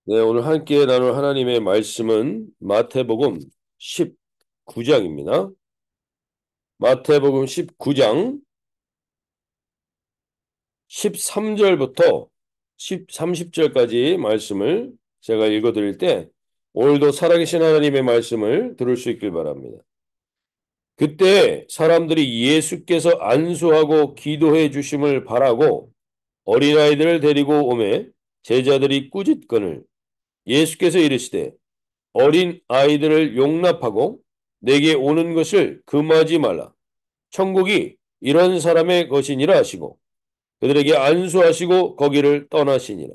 네, 오늘 함께 나눌 하나님의 말씀은 마태복음 19장입니다. 마태복음 19장 13절부터 30절까지 말씀을 제가 읽어드릴 때 오늘도 살아계신 하나님의 말씀을 들을 수 있길 바랍니다. 그때 사람들이 예수께서 안수하고 기도해 주심을 바라고 어린아이들을 데리고 오매 제자들이 꾸짖거늘 예수께서 이르시되 어린 아이들을 용납하고 내게 오는 것을 금하지 말라. 천국이 이런 사람의 것이니라 하시고 그들에게 안수하시고 거기를 떠나시니라.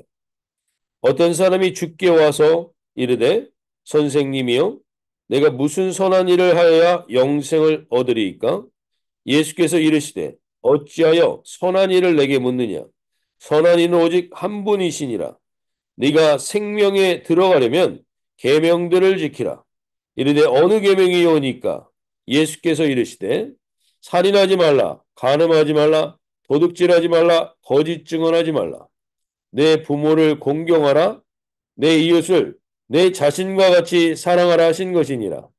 어떤 사람이 주께 와서 이르되 선생님이여 내가 무슨 선한 일을 하여야 영생을 얻으리이까? 예수께서 이르시되 어찌하여 선한 일을 내게 묻느냐? 선한 이는 오직 한 분이시니라. 네가 생명에 들어가려면 계명들을 지키라. 이르되 어느 계명이 오니까 예수께서 이르시되 살인하지 말라, 간음하지 말라, 도둑질하지 말라, 거짓 증언하지 말라. 내 부모를 공경하라, 내 이웃을 내 자신과 같이 사랑하라 하신 것이니라.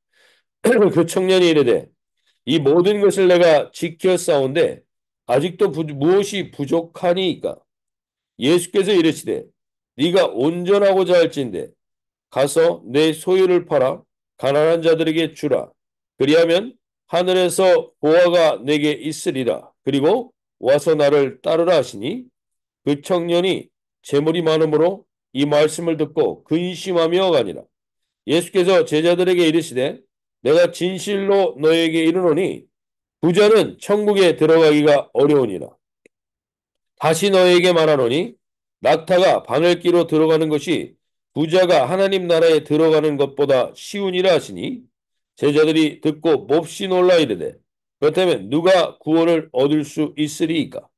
그 청년이 이르되 이 모든 것을 내가 지켰사온데 아직도 무엇이 부족하니이까? 예수께서 이르시되 네가 온전하고자 할진대 가서 내 소유를 팔아 가난한 자들에게 주라. 그리하면 하늘에서 보화가 내게 있으리라. 그리고 와서 나를 따르라 하시니 그 청년이 재물이 많으므로 이 말씀을 듣고 근심하며 가니라. 예수께서 제자들에게 이르시되 내가 진실로 너에게 이르노니 부자는 천국에 들어가기가 어려우니라. 다시 너에게 말하노니 낙타가 바늘기로 들어가는 것이 부자가 하나님 나라에 들어가는 것보다 쉬우니라 하시니 제자들이 듣고 몹시 놀라 이르되 그렇다면 누가 구원을 얻을 수 있으리이까?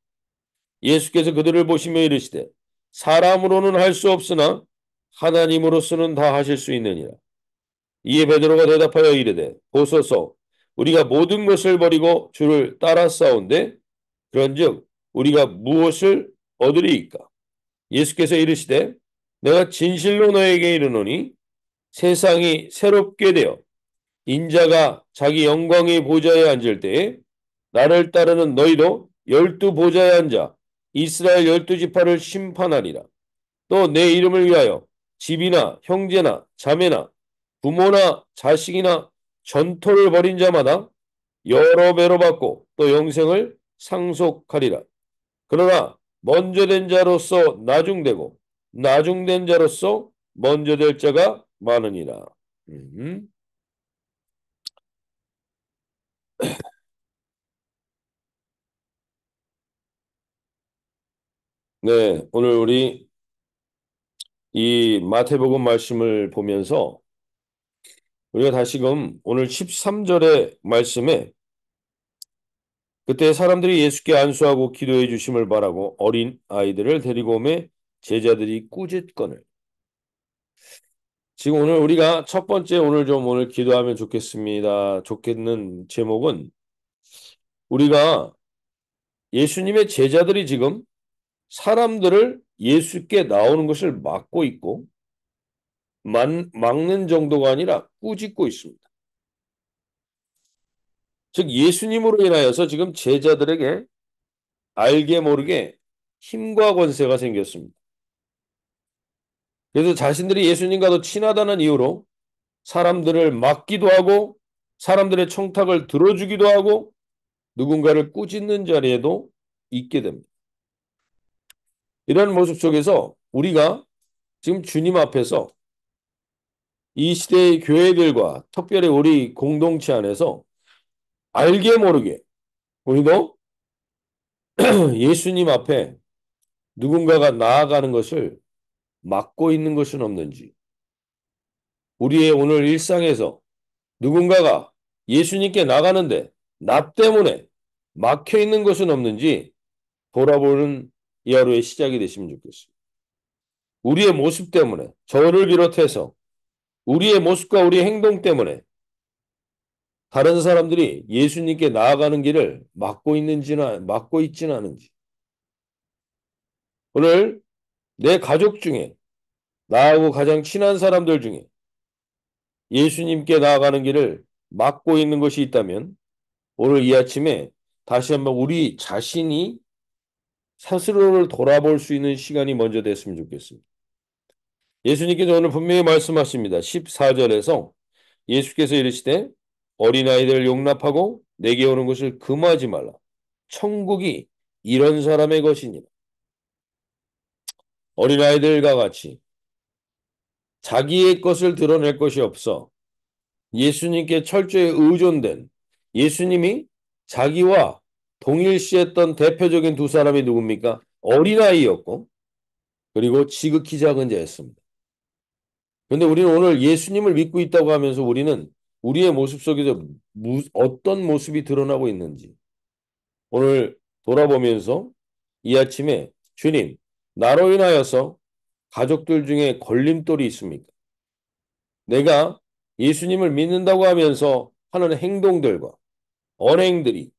예수께서 그들을 보시며 이르시되 사람으로는 할 수 없으나 하나님으로서는 다 하실 수 있느니라. 이에 베드로가 대답하여 이르되 보소서 우리가 모든 것을 버리고 주를 따라싸운데 그런즉 우리가 무엇을 얻으리이까? 예수께서 이르시되 내가 진실로 너에게 이르노니 세상이 새롭게 되어 인자가 자기 영광의 보좌에 앉을 때에 나를 따르는 너희도 열두 보좌에 앉아 이스라엘 열두 지파를 심판하리라. 또 내 이름을 위하여 집이나 형제나 자매나 부모나 자식이나 전토를 벌인 자마다 여러 배로 받고 또 영생을 상속하리라. 그러나 먼저 된 자로서 나중되고 나중된 자로서 먼저 될 자가 많으니라. 음. 네, 오늘 우리 이 마태복음 말씀을 보면서 우리가 다시금 오늘 13절의 말씀에 그때 사람들이 예수께 안수하고 기도해 주심을 바라고 어린 아이들을 데리고 오매 제자들이 꾸짖거늘. 지금 오늘 우리가 첫 번째 오늘 기도하면 좋겠습니다. 좋겠는 제목은 우리가 예수님의 제자들이 지금 사람들을 예수께 나오는 것을 막고 있고 막는 정도가 아니라 꾸짖고 있습니다. 즉 예수님으로 인하여서 지금 제자들에게 알게 모르게 힘과 권세가 생겼습니다. 그래서 자신들이 예수님과 더 친하다는 이유로 사람들을 막기도 하고 사람들의 청탁을 들어주기도 하고 누군가를 꾸짖는 자리에도 있게 됩니다. 이런 모습 속에서 우리가 지금 주님 앞에서 이 시대의 교회들과 특별히 우리 공동체 안에서 알게 모르게 우리도 예수님 앞에 누군가가 나아가는 것을 막고 있는 것은 없는지 우리의 오늘 일상에서 누군가가 예수님께 나가는데 나 때문에 막혀 있는 것은 없는지 돌아보는 이 하루의 시작이 되시면 좋겠습니다. 우리의 모습 때문에 저를 비롯해서 우리의 모습과 우리의 행동 때문에 다른 사람들이 예수님께 나아가는 길을 막고 있지는 않은지 오늘 내 가족 중에 나하고 가장 친한 사람들 중에 예수님께 나아가는 길을 막고 있는 것이 있다면 오늘 이 아침에 다시 한번 우리 자신이 스스로를 돌아볼 수 있는 시간이 먼저 됐으면 좋겠습니다. 예수님께서 오늘 분명히 말씀하십니다. 14절에서 예수께서 이르시되 어린아이들을 용납하고 내게 오는 것을 금하지 말라. 천국이 이런 사람의 것이니라. 어린아이들과 같이 자기의 것을 드러낼 것이 없어 예수님께 철저히 의존된 예수님이 자기와 동일시했던 대표적인 두 사람이 누굽니까? 어린아이였고 그리고 지극히 작은 자였습니다. 그런데 우리는 오늘 예수님을 믿고 있다고 하면서 우리는 우리의 모습 속에서 어떤 모습이 드러나고 있는지 오늘 돌아보면서 이 아침에 주님, 나로 인하여서 가족들 중에 걸림돌이 있습니까? 내가 예수님을 믿는다고 하면서 하는 행동들과 언행들이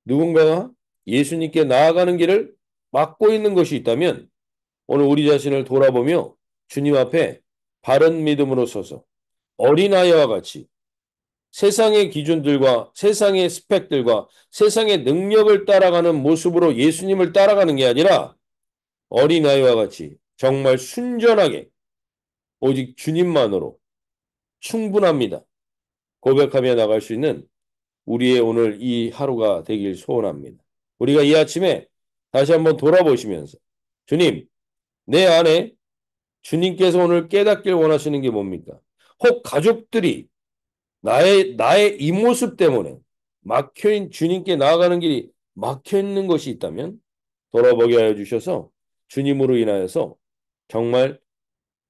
누군가가 예수님께 나아가는 길을 막고 있는 것이 있다면 오늘 우리 자신을 돌아보며 주님 앞에 바른 믿음으로 서서 어린아이와 같이 세상의 기준들과 세상의 스펙들과 세상의 능력을 따라가는 모습으로 예수님을 따라가는 게 아니라 어린아이와 같이 정말 순전하게 오직 주님만으로 충분합니다. 고백하며 나갈 수 있는 우리의 오늘 이 하루가 되길 소원합니다. 우리가 이 아침에 다시 한번 돌아보시면서 주님, 내 안에 주님께서 오늘 깨닫길 원하시는 게 뭡니까? 혹 가족들이 나의 이 모습 때문에 막혀인 주님께 나아가는 길이 막혀 있는 것이 있다면 돌아보게 하여 주셔서 주님으로 인하여서 정말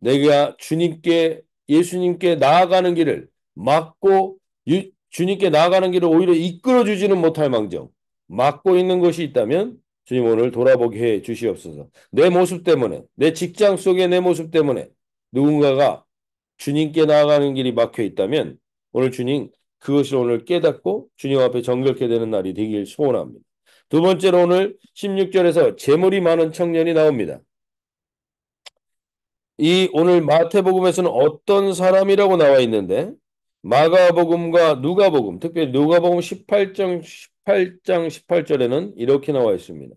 내가 주님께 예수님께 나아가는 길을 막고 주님께 나아가는 길을 오히려 이끌어 주지는 못할 망정 막고 있는 것이 있다면 주님 오늘 돌아보게 해 주시옵소서. 내 모습 때문에 내 직장 속의 내 모습 때문에 누군가가 주님께 나아가는 길이 막혀 있다면 오늘 주님 그것을 오늘 깨닫고 주님 앞에 정결케 되는 날이 되길 소원합니다. 두 번째로 오늘 16절에서 재물이 많은 청년이 나옵니다. 이 오늘 마태복음에서는 어떤 사람이라고 나와 있는데 마가복음과 누가복음, 특별히 누가복음 18장 18절에는 이렇게 나와 있습니다.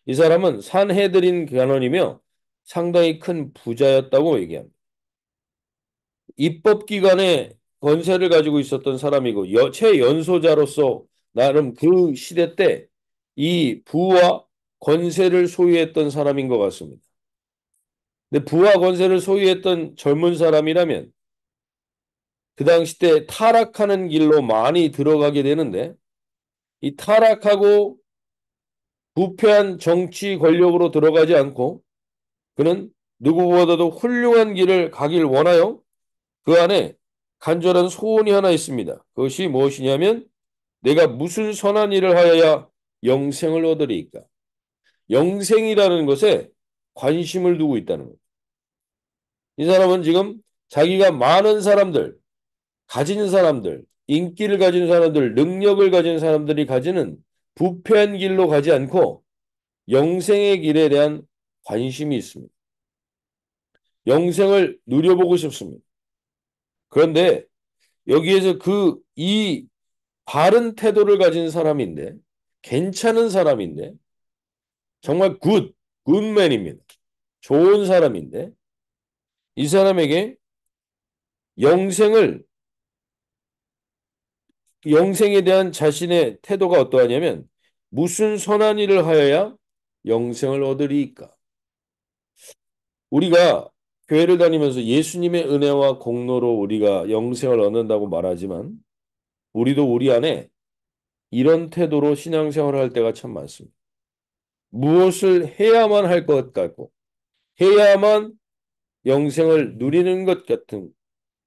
이 사람은 산헤드린 관원이며 상당히 큰 부자였다고 얘기합니다. 입법기관의 권세를 가지고 있었던 사람이고 최연소자로서 나름 그 시대 때 이 부와 권세를 소유했던 사람인 것 같습니다. 근데 부와 권세를 소유했던 젊은 사람이라면 그 당시 때 타락하는 길로 많이 들어가게 되는데 이 타락하고 부패한 정치 권력으로 들어가지 않고 그는 누구보다도 훌륭한 길을 가길 원하여 그 안에 간절한 소원이 하나 있습니다. 그것이 무엇이냐면 내가 무슨 선한 일을 하여야 영생을 얻으리이까. 영생이라는 것에 관심을 두고 있다는 거예요. 이 사람은 지금 자기가 많은 사람들, 가진 사람들, 인기를 가진 사람들, 능력을 가진 사람들이 가지는 부패한 길로 가지 않고 영생의 길에 대한 관심이 있습니다. 영생을 누려보고 싶습니다. 그런데 여기에서 이 바른 태도를 가진 사람인데, 괜찮은 사람인데, 정말 굿맨입니다. 좋은 사람인데, 이 사람에게 영생을 영생에 대한 자신의 태도가 어떠하냐면 무슨 선한 일을 하여야 영생을 얻으리이까? 우리가 교회를 다니면서 예수님의 은혜와 공로로 우리가 영생을 얻는다고 말하지만 우리도 우리 안에 이런 태도로 신앙생활을 할 때가 참 많습니다. 무엇을 해야만 할 것 같고 해야만 영생을 누리는 것 같은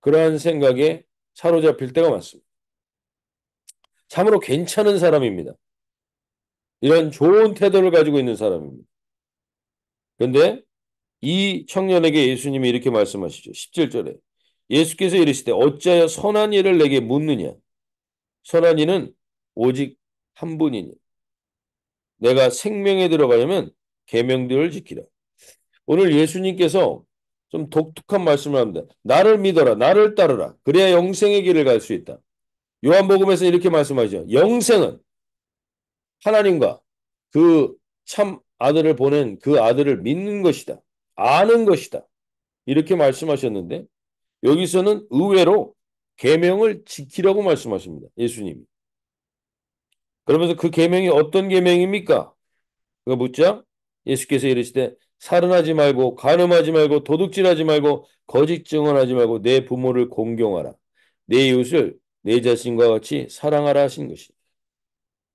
그러한 생각에 사로잡힐 때가 많습니다. 참으로 괜찮은 사람입니다. 이런 좋은 태도를 가지고 있는 사람입니다. 그런데 이 청년에게 예수님이 이렇게 말씀하시죠. 17절에 예수께서 이르시되 어찌하여 선한 일을 내게 묻느냐. 선한 이는 오직 한 분이니 내가 생명에 들어가려면 계명들을 지키라. 오늘 예수님께서 좀 독특한 말씀을 합니다. 나를 믿어라. 나를 따르라. 그래야 영생의 길을 갈 수 있다. 요한복음에서 이렇게 말씀하죠. 영생은 하나님과 그 참 아들을 보낸 그 아들을 믿는 것이다. 아는 것이다. 이렇게 말씀하셨는데 여기서는 의외로 계명을 지키라고 말씀하십니다. 예수님이. 그러면서 그 계명이 어떤 계명입니까? 그거 묻자 예수께서 이르시되 살인하지 말고 간음하지 말고 도둑질하지 말고 거짓 증언하지 말고 내 부모를 공경하라. 내 이웃을 내 자신과 같이 사랑하라 하신 것이다.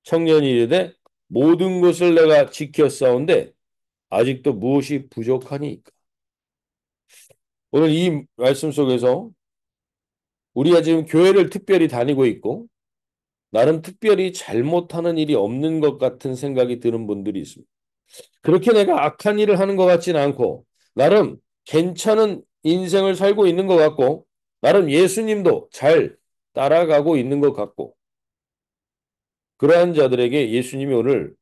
청년이 이르되 모든 것을 내가 지켰사온데 아직도 무엇이 부족하니까. 오늘 이 말씀 속에서 우리가 지금 교회를 특별히 다니고 있고 나름 특별히 잘못하는 일이 없는 것 같은 생각이 드는 분들이 있습니다. 그렇게 내가 악한 일을 하는 것 같지는 않고 나름 괜찮은 인생을 살고 있는 것 같고 나름 예수님도 잘 따라가고 있는 것 같고 그러한 자들에게 예수님이 오늘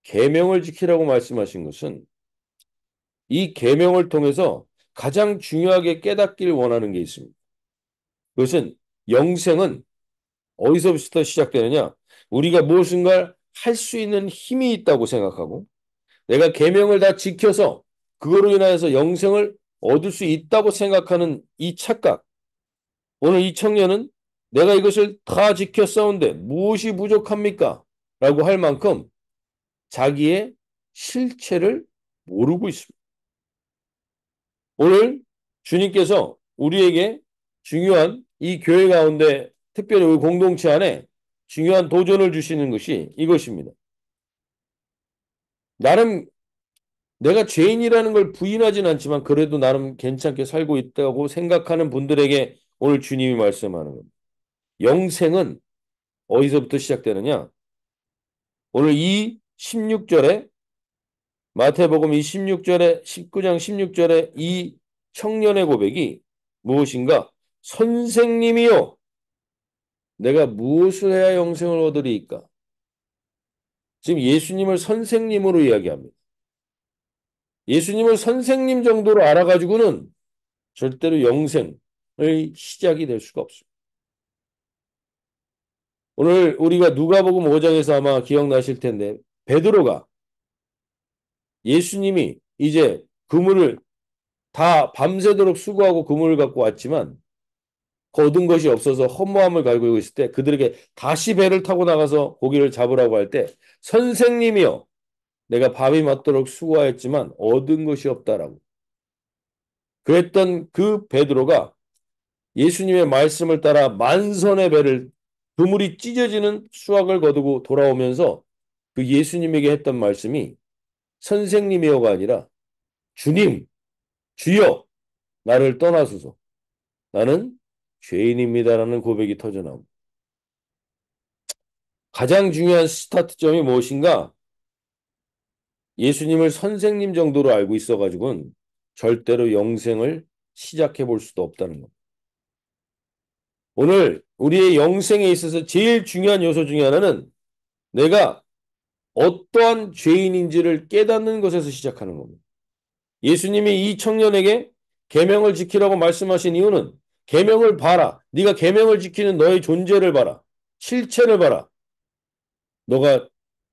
계명을 지키라고 말씀하신 것은 이 계명을 통해서 가장 중요하게 깨닫길 원하는 게 있습니다. 그것은 영생은 어디서부터 시작되느냐? 우리가 무엇인가 할 수 있는 힘이 있다고 생각하고 내가 계명을 다 지켜서 그거로 인하여서 영생을 얻을 수 있다고 생각하는 이 착각. 오늘 이 청년은 내가 이것을 다 지켰사온데 무엇이 부족합니까? 라고 할 만큼 자기의 실체를 모르고 있습니다. 오늘 주님께서 우리에게 중요한 이 교회 가운데 특별히 우리 공동체 안에 중요한 도전을 주시는 것이 이것입니다. 나름 내가 죄인이라는 걸 부인하진 않지만 그래도 나름 괜찮게 살고 있다고 생각하는 분들에게 오늘 주님이 말씀하는 겁니다. 영생은 어디서부터 시작되느냐? 오늘 이 16절에 마태복음 이 16절에 19장 16절에 이 청년의 고백이 무엇인가? 선생님이요. 내가 무엇을 해야 영생을 얻으리이까? 지금 예수님을 선생님으로 이야기합니다. 예수님을 선생님 정도로 알아가지고는 절대로 영생의 시작이 될 수가 없습니다. 오늘 우리가 누가복음 5장에서 아마 기억나실 텐데 베드로가 예수님이 이제 그물을 다 밤새도록 수고하고 그물을 갖고 왔지만 거둔 것이 없어서 허무함을 가지고 있을 때 그들에게 다시 배를 타고 나가서 고기를 잡으라고 할 때 선생님이여 내가 밤이 맞도록 수고하였지만 얻은 것이 없다라고 그랬던 그 베드로가 예수님의 말씀을 따라 만선의 배를 그물이 찢어지는 수확을 거두고 돌아오면서 그 예수님에게 했던 말씀이 선생님이여가 아니라 주님, 주여 나를 떠나소서 나는 죄인입니다라는 고백이 터져나옵니다. 가장 중요한 스타트점이 무엇인가? 예수님을 선생님 정도로 알고 있어가지고는 절대로 영생을 시작해 볼 수도 없다는 겁니다. 오늘 우리의 영생에 있어서 제일 중요한 요소 중에 하나는 내가 어떠한 죄인인지를 깨닫는 것에서 시작하는 겁니다. 예수님이 이 청년에게 계명을 지키라고 말씀하신 이유는 계명을 봐라. 네가 계명을 지키는 너의 존재를 봐라. 실체를 봐라. 너가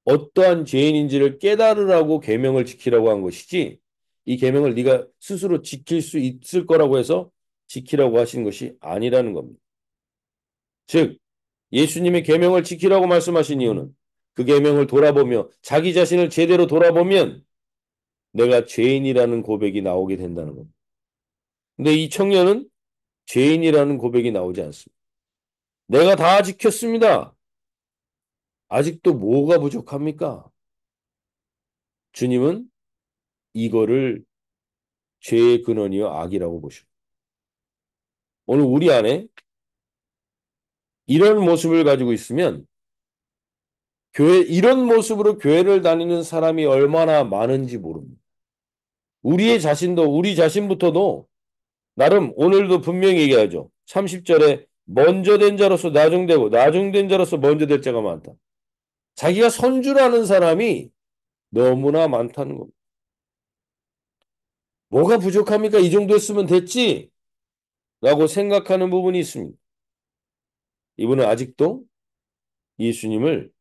어떠한 죄인인지를 깨달으라고 계명을 지키라고 한 것이지 이 계명을 네가 스스로 지킬 수 있을 거라고 해서 지키라고 하신 것이 아니라는 겁니다. 즉 예수님의 계명을 지키라고 말씀하신 이유는 그 계명을 돌아보며 자기 자신을 제대로 돌아보면 내가 죄인이라는 고백이 나오게 된다는 겁니다. 근데 이 청년은 죄인이라는 고백이 나오지 않습니다. 내가 다 지켰습니다. 아직도 뭐가 부족합니까? 주님은 이거를 죄의 근원이요 악이라고 보십니다. 오늘 우리 안에 이런 모습을 가지고 있으면 이런 모습으로 교회를 다니는 사람이 얼마나 많은지 모릅니다. 우리 자신부터도 나름 오늘도 분명히 얘기하죠. 30절에 먼저 된 자로서 나중되고 나중된 자로서 먼저 될 자가 많다. 자기가 선주라는 사람이 너무나 많다는 겁니다. 뭐가 부족합니까? 이 정도 했으면 됐지? 라고 생각하는 부분이 있습니다. 이분은 아직도 예수님을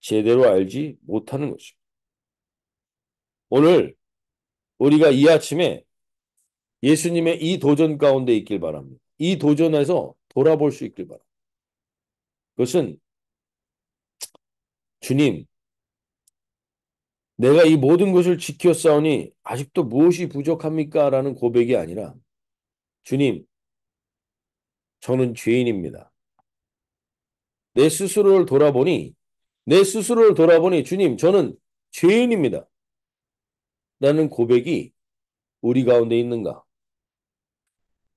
제대로 알지 못하는 것입니다. 오늘 우리가 이 아침에 예수님의 이 도전 가운데 있길 바랍니다. 이 도전에서 돌아볼 수 있길 바랍니다. 그것은 주님, 내가 이 모든 것을 지켰사오니 아직도 무엇이 부족합니까? 라는 고백이 아니라 주님, 저는 죄인입니다. 내 스스로를 돌아보니 주님, 저는 죄인입니다. 라는 고백이 우리 가운데 있는가?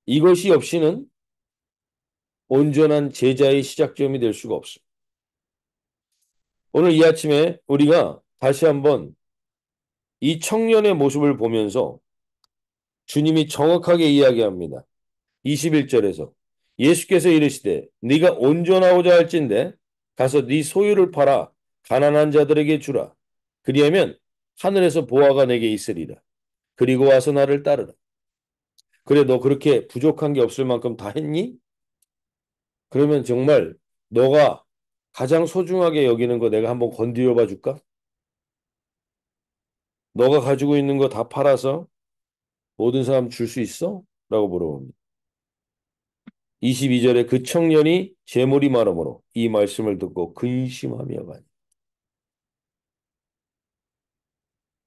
이것이 없이는 온전한 제자의 시작점이 될 수가 없습니다. 오늘 이 아침에 우리가 다시 한번 이 청년의 모습을 보면서 주님이 정확하게 이야기합니다. 21절에서 예수께서 이르시되 네가 온전하고자 할진대 가서 네 소유를 팔아 가난한 자들에게 주라. 그리하면 하늘에서 보화가 내게 있으리라. 그리고 와서 나를 따르라. 그래 너 그렇게 부족한 게 없을 만큼 다 했니? 그러면 정말 너가 가장 소중하게 여기는 거 내가 한번 건드려 봐 줄까? 너가 가지고 있는 거 다 팔아서 모든 사람 줄 수 있어? 라고 물어봅니다. 22절에 그 청년이 재물이 많으므로 이 말씀을 듣고 근심하며 가니.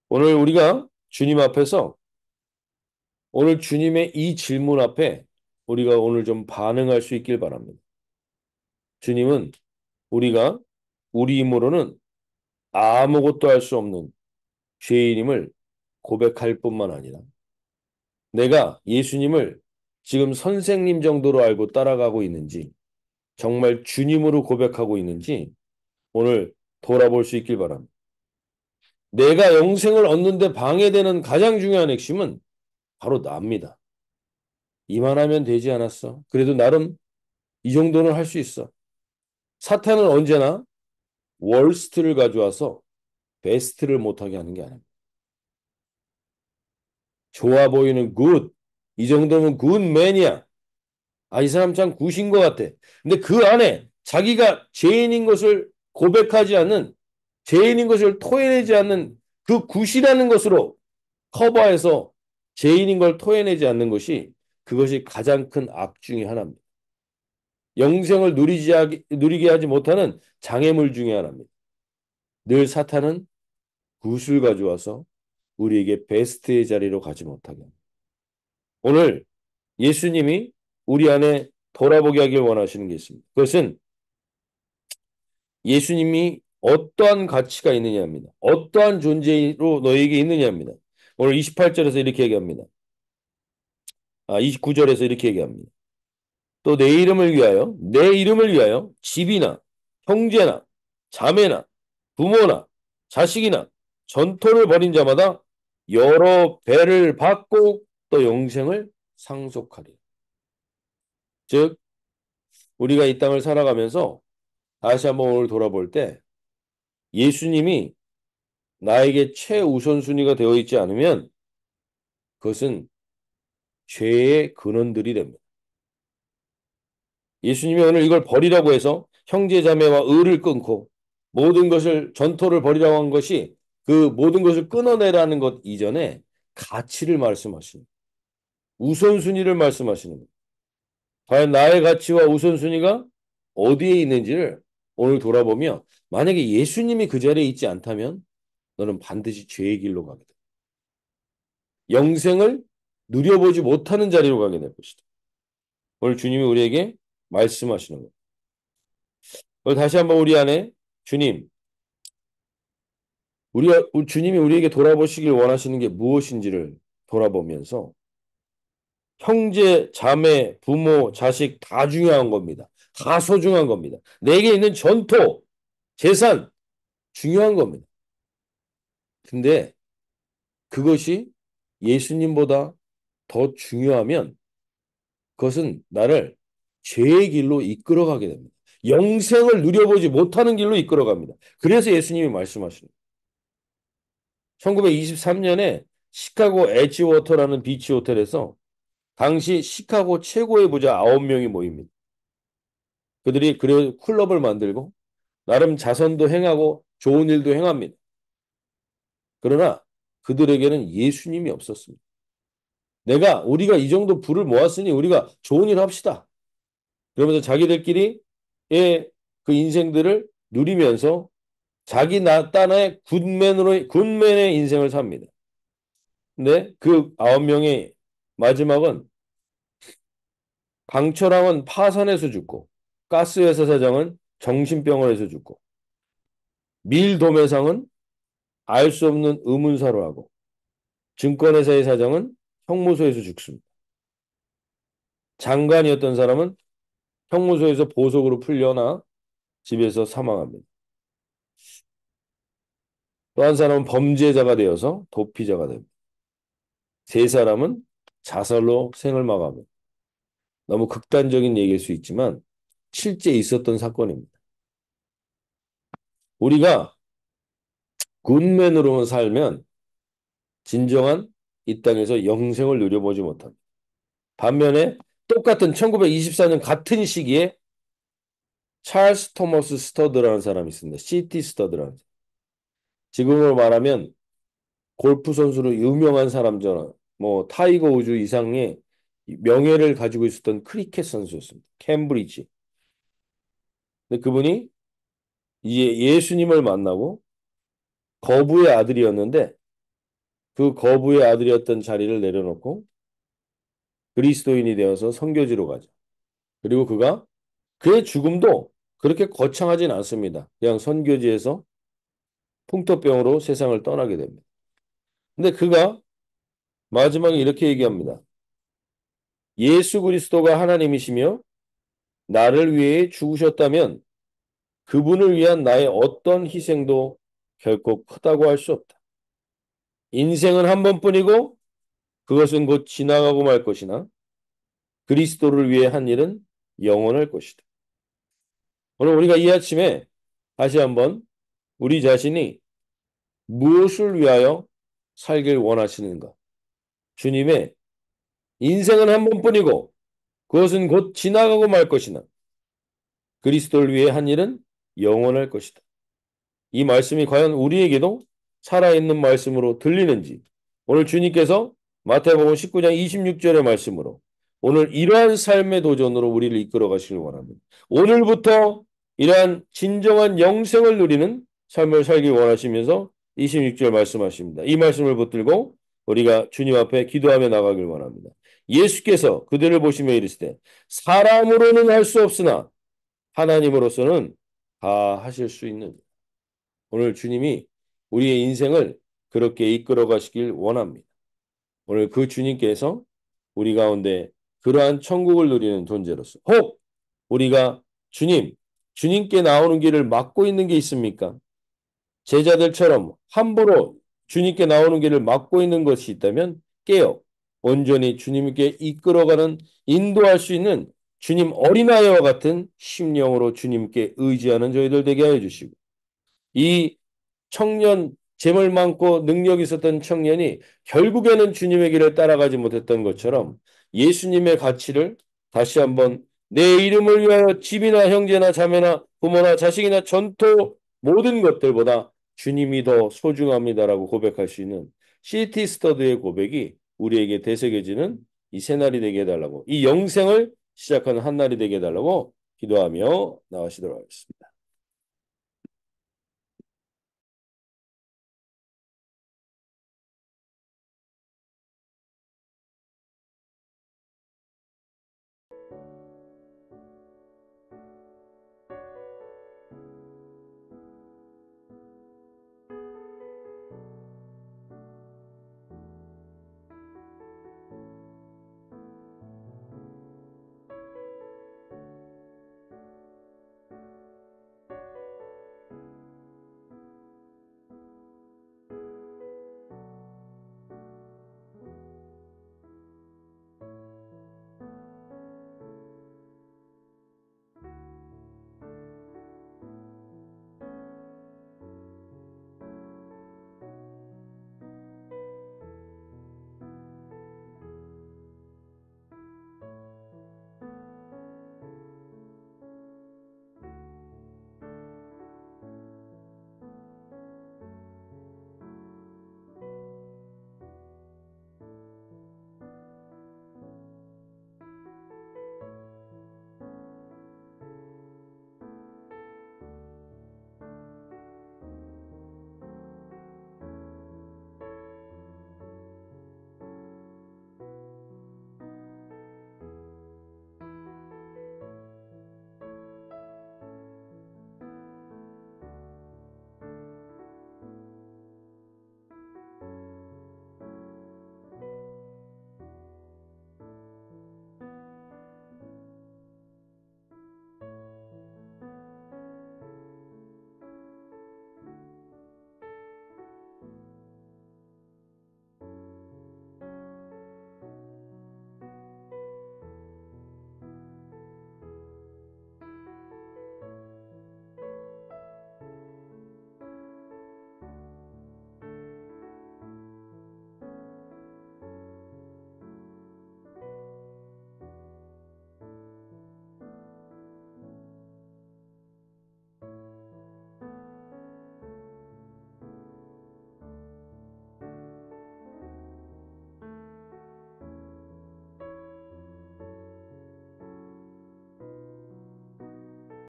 오늘 우리가 주님 앞에서 오늘 주님의 이 질문 앞에 우리가 오늘 좀 반응할 수 있길 바랍니다. 주님은 우리가 우리 힘으로는 아무것도 할 수 없는 죄인임을 고백할 뿐만 아니라 내가 예수님을 지금 선생님 정도로 알고 따라가고 있는지 정말 주님으로 고백하고 있는지 오늘 돌아볼 수 있길 바랍니다. 내가 영생을 얻는데 방해되는 가장 중요한 핵심은 바로 나입니다. 이만하면 되지 않았어. 그래도 나름 이 정도는 할 수 있어. 사탄은 언제나 월스트를 가져와서 베스트를 못하게 하는 게 아닙니다. 좋아 보이는 굿. 이 정도면 굿맨이야. 아, 이 사람 참 굿인 것 같아. 근데 그 안에 자기가 죄인인 것을 고백하지 않는, 죄인인 것을 토해내지 않는 그 굿이라는 것으로 커버해서 죄인인 걸 토해내지 않는 것이 그것이 가장 큰 악 중에 하나입니다. 영생을 누리게 하지 못하는 장애물 중에 하나입니다. 늘 사탄은 굿을 가져와서 우리에게 베스트의 자리로 가지 못하게 합니다. 오늘 예수님이 우리 안에 돌아보게 하길 원하시는 게 있습니다. 그것은 예수님이 어떠한 가치가 있느냐입니다. 어떠한 존재로 너에게 있느냐입니다. 오늘 28절에서 이렇게 얘기합니다. 29절에서 이렇게 얘기합니다. 또 내 이름을 위하여 집이나 형제나 자매나 부모나 자식이나 전토를 벌인 자마다 여러 배를 받고 또 영생을 상속하리. 즉 우리가 이 땅을 살아가면서 다시 한번 오늘 돌아볼 때 예수님이 나에게 최우선순위가 되어 있지 않으면 그것은 죄의 근원들이 됩니다. 예수님이 오늘 이걸 버리라고 해서 형제자매와 의를 끊고 모든 것을 전토를 벌이라고 한 것이 그 모든 것을 끊어내라는 것 이전에 가치를 말씀하시는 우선순위를 말씀하시는 거예요. 과연 나의 가치와 우선순위가 어디에 있는지를 오늘 돌아보며 만약에 예수님이 그 자리에 있지 않다면 너는 반드시 죄의 길로 가게 돼. 영생을 누려보지 못하는 자리로 가게 될 것이다. 오늘 주님이 우리에게 말씀하시는 거예요. 오늘 다시 한번 우리 안에 주님, 주님이 우리에게 돌아보시길 원하시는 게 무엇인지를 돌아보면서 형제, 자매, 부모, 자식 다 중요한 겁니다. 다 소중한 겁니다. 내게 있는 전토, 재산 중요한 겁니다. 근데 그것이 예수님보다 더 중요하면 그것은 나를 죄의 길로 이끌어가게 됩니다. 영생을 누려보지 못하는 길로 이끌어갑니다. 그래서 예수님이 말씀하시는 1923년에 시카고 에지워터라는 비치 호텔에서 당시 시카고 최고의 부자 9명이 모입니다. 그들이 그래 클럽을 만들고 나름 자선도 행하고 좋은 일도 행합니다. 그러나 그들에게는 예수님이 없었습니다. 우리가 이 정도 부를 모았으니 우리가 좋은 일 합시다. 그러면서 자기들끼리 그 인생들을 누리면서 자기 딴의 굿맨의 인생을 삽니다. 근데 그 9명의 마지막은 강철왕은 파산해서 죽고 가스회사 사장은 정신병원에서 죽고 밀 도매상은 알 수 없는 의문사로 하고 증권회사의 사장은 형무소에서 죽습니다. 장관이었던 사람은 형무소에서 보석으로 풀려나 집에서 사망합니다. 또 한 사람은 범죄자가 되어서 도피자가 됩니다. 세 사람은 자살로 생을 마감합니다. 너무 극단적인 얘기일 수 있지만 실제 있었던 사건입니다. 우리가 굿맨으로만 살면 진정한 이 땅에서 영생을 누려보지 못합니다. 반면에 똑같은 1924년 같은 시기에 찰스 토머스 스터드라는 사람이 있습니다. 시티 스터드라는 사람. 지금으로 말하면 골프 선수로 유명한 사람잖아. 뭐 타이거 우즈 이상의 명예를 가지고 있었던 크리켓 선수였습니다. 캠브리지. 근데 그분이 이제 예수님을 만나고 거부의 아들이었는데 그 거부의 아들이었던 자리를 내려놓고 그리스도인이 되어서 선교지로 가죠. 그리고 그의 죽음도 그렇게 거창하진 않습니다. 그냥 선교지에서 풍토병으로 세상을 떠나게 됩니다. 근데 그가 마지막에 이렇게 얘기합니다. 예수 그리스도가 하나님이시며 나를 위해 죽으셨다면 그분을 위한 나의 어떤 희생도 결코 크다고 할 수 없다. 인생은 한 번뿐이고 그것은 곧 지나가고 말 것이나 그리스도를 위해 한 일은 영원할 것이다. 오늘 우리가 이 아침에 다시 한번 우리 자신이 무엇을 위하여 살길 원하시는가? 주님의 인생은 한 번뿐이고 그것은 곧 지나가고 말 것이나 그리스도를 위해 한 일은 영원할 것이다. 이 말씀이 과연 우리에게도 살아있는 말씀으로 들리는지 오늘 주님께서 마태복음 19장 26절의 말씀으로 오늘 이러한 삶의 도전으로 우리를 이끌어 가시길 원합니다. 오늘부터 이러한 진정한 영생을 누리는 삶을 살길 원하시면서 26절 말씀하십니다. 이 말씀을 붙들고 우리가 주님 앞에 기도하며 나가길 원합니다. 예수께서 그들을 보시며 이르시되 사람으로는 할 수 없으나 하나님으로서는 다 하실 수 있는 오늘 주님이 우리의 인생을 그렇게 이끌어 가시길 원합니다. 오늘 그 주님께서 우리 가운데 그러한 천국을 누리는 존재로서 혹 우리가 주님께 나오는 길을 막고 있는 게 있습니까? 제자들처럼 함부로 주님께 나오는 길을 막고 있는 것이 있다면 깨어 온전히 주님께 이끌어가는 인도할 수 있는 주님 어린아이와 같은 심령으로 주님께 의지하는 저희들 되게 하여 주시고 이 청년 재물 많고 능력 있었던 청년이 결국에는 주님의 길을 따라가지 못했던 것처럼 예수님의 가치를 다시 한번 내 이름을 위하여 집이나 형제나 자매나 부모나 자식이나 전토 모든 것들보다 주님이 더 소중합니다라고 고백할 수 있는 시티 스터드의 고백이 우리에게 되새겨지는 이 새날이 되게 해달라고 이 영생을 시작하는 한 날이 되게 해달라고 기도하며 나가시도록 하겠습니다.